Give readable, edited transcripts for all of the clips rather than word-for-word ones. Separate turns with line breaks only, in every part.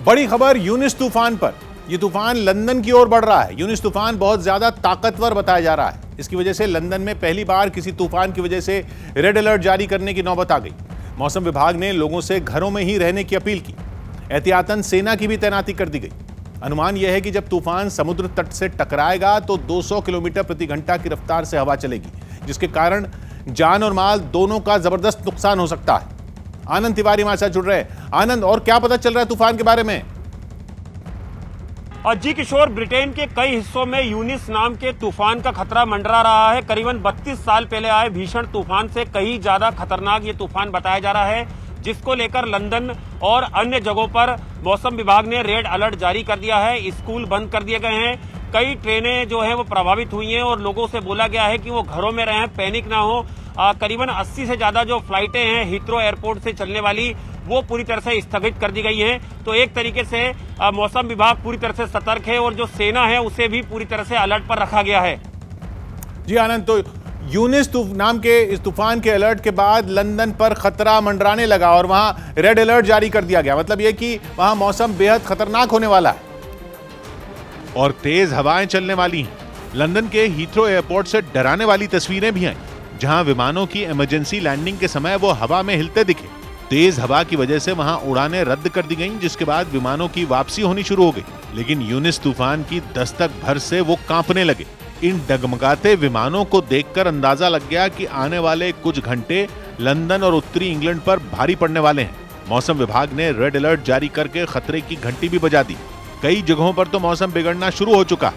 बड़ी खबर यूनिस तूफान पर। यह तूफान लंदन की ओर बढ़ रहा है। यूनिस तूफान बहुत ज्यादा ताकतवर बताया जा रहा है। इसकी वजह से लंदन में पहली बार किसी तूफान की वजह से रेड अलर्ट जारी करने की नौबत आ गई। मौसम विभाग ने लोगों से घरों में ही रहने की अपील की। एहतियातन सेना की भी तैनाती कर दी गई। अनुमान यह है कि जब तूफान समुद्र तट से टकराएगा तो 200 किलोमीटर प्रति घंटा की रफ्तार से हवा चलेगी, जिसके कारण जान और माल दोनों का जबरदस्त नुकसान हो सकता है। आनंद तिवारी हमारे साथ जुड़ रहे हैं। आनंद, और क्या पता चल रहा है तूफान के बारे में?
और जी किशोर, ब्रिटेन के कई हिस्सों में यूनिस नाम के तूफान का खतरा मंडरा रहा है। करीबन 32 साल पहले आए भीषण तूफान से कहीं ज्यादा खतरनाक ये तूफान बताया जा रहा है, जिसको लेकर लंदन और अन्य जगहों पर मौसम विभाग ने रेड अलर्ट जारी कर दिया है। स्कूल बंद कर दिए गए हैं। कई ट्रेनें जो है वो प्रभावित हुई हैं और लोगों से बोला गया है कि वो घरों में रहें, पैनिक ना हो। करीबन 80 से ज्यादा जो फ्लाइटें हैं हीथ्रो एयरपोर्ट से चलने वाली, वो पूरी तरह से स्थगित कर दी गई हैं। तो एक तरीके से मौसम विभाग पूरी तरह से सतर्क है और जो सेना है उसे भी पूरी तरह से अलर्ट पर रखा गया है।
जी आनंद, तो यूनिस नाम के इस तूफान के अलर्ट के बाद लंदन पर खतरा मंडराने लगा और वहां रेड अलर्ट जारी कर दिया गया। मतलब यह कि वहां मौसम बेहद खतरनाक होने वाला है और तेज हवाएं चलने वाली हैं। लंदन के हीथ्रो एयरपोर्ट से डराने वाली तस्वीरें भी आई, जहां विमानों की इमरजेंसी लैंडिंग के समय वो हवा में हिलते दिखे। तेज हवा की वजह से वहां उड़ानें रद्द कर दी गईं, जिसके बाद विमानों की वापसी होनी शुरू हो गई। लेकिन यूनिस तूफान की दस्तक भर से वो कांपने लगे। इन डगमगाते विमानों को देखकर अंदाजा लग गया कि आने वाले कुछ घंटे लंदन और उत्तरी इंग्लैंड पर भारी पड़ने वाले हैं। मौसम विभाग ने रेड अलर्ट जारी करके खतरे की घंटी भी बजा दी। कई जगहों पर तो मौसम बिगड़ना शुरू हो चुका।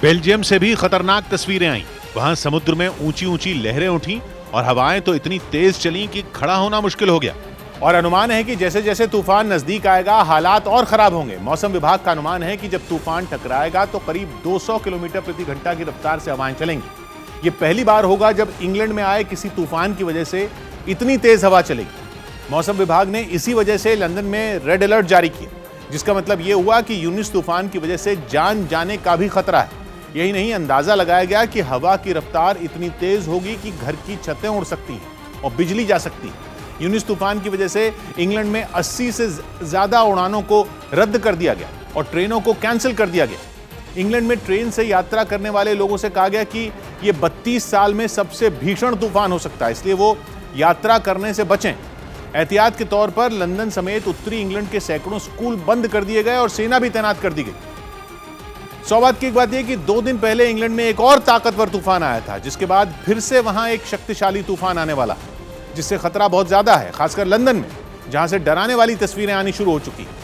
बेल्जियम से भी खतरनाक तस्वीरें आईं। वहां समुद्र में ऊंची ऊंची लहरें उठी और हवाएं तो इतनी तेज चली कि खड़ा होना मुश्किल हो गया। और अनुमान है कि जैसे जैसे तूफान नजदीक आएगा हालात और खराब होंगे। मौसम विभाग का अनुमान है कि जब तूफान टकराएगा तो करीब 200 किलोमीटर प्रति घंटा की रफ्तार से हवाएं चलेंगी। ये पहली बार होगा जब इंग्लैंड में आए किसी तूफान की वजह से इतनी तेज हवा चलेगी। मौसम विभाग ने इसी वजह से लंदन में रेड अलर्ट जारी किया, जिसका मतलब यह हुआ कि यूनिस तूफान की वजह से जान जाने का भी खतरा है। यही नहीं, अंदाजा लगाया गया कि हवा की रफ्तार इतनी तेज होगी कि घर की छतें उड़ सकती हैं और बिजली जा सकती है। यूनिस तूफान की वजह से इंग्लैंड में 80 से ज्यादा उड़ानों को रद्द कर दिया गया और ट्रेनों को कैंसिल कर दिया गया। इंग्लैंड में ट्रेन से यात्रा करने वाले लोगों से कहा गया कि यह 32 साल में सबसे भीषण तूफान हो सकता है, इसलिए वो यात्रा करने से बचें। एहतियात के तौर पर लंदन समेत उत्तरी इंग्लैंड के सैकड़ों स्कूल बंद कर दिए गए और सेना भी तैनात कर दी गई। सौभाग्य की एक बात यह कि 2 दिन पहले इंग्लैंड में एक और ताकतवर तूफान आया था, जिसके बाद फिर से वहां एक शक्तिशाली तूफान आने वाला, जिससे खतरा बहुत ज्यादा है, खासकर लंदन में, जहां से डराने वाली तस्वीरें आनी शुरू हो चुकी हैं।